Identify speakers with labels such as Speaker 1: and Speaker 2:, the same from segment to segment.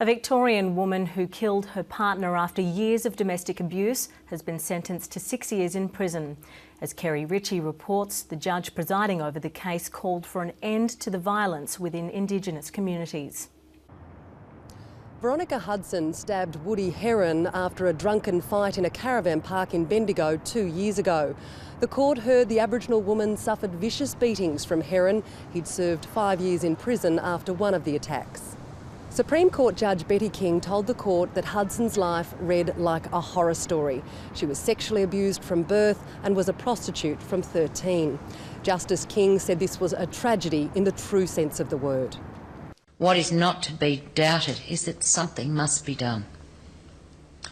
Speaker 1: A Victorian woman who killed her partner after years of domestic abuse has been sentenced to 6 years in prison. As Kerry Ritchie reports, the judge presiding over the case called for an end to the violence within Indigenous communities.
Speaker 2: Veronica Hudson stabbed Woody Heron after a drunken fight in a caravan park in Bendigo 2 years ago. The court heard the Aboriginal woman suffered vicious beatings from Heron. He'd served 5 years in prison after one of the attacks. Supreme Court Judge Betty King told the court that Hudson's life read like a horror story. She was sexually abused from birth and was a prostitute from 13. Justice King said this was a tragedy in the true sense of the word.
Speaker 3: What is not to be doubted is that something must be done.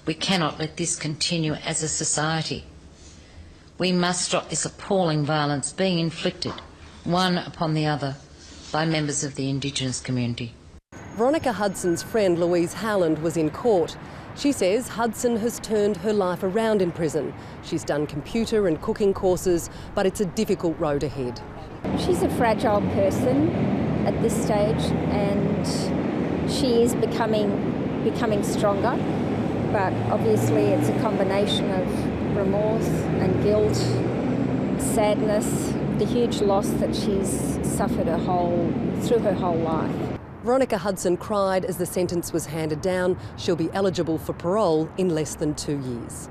Speaker 3: We cannot let this continue as a society. We must stop this appalling violence being inflicted, one upon the other, by members of the Indigenous community.
Speaker 2: Veronica Hudson's friend Louise Howland was in court. She says Hudson has turned her life around in prison. She's done computer and cooking courses, but it's a difficult road ahead.
Speaker 4: She's a fragile person at this stage and she is becoming stronger, but obviously it's a combination of remorse and guilt, sadness, the huge loss that she's suffered through her whole life.
Speaker 2: Veronica Hudson cried as the sentence was handed down. She'll be eligible for parole in less than 2 years.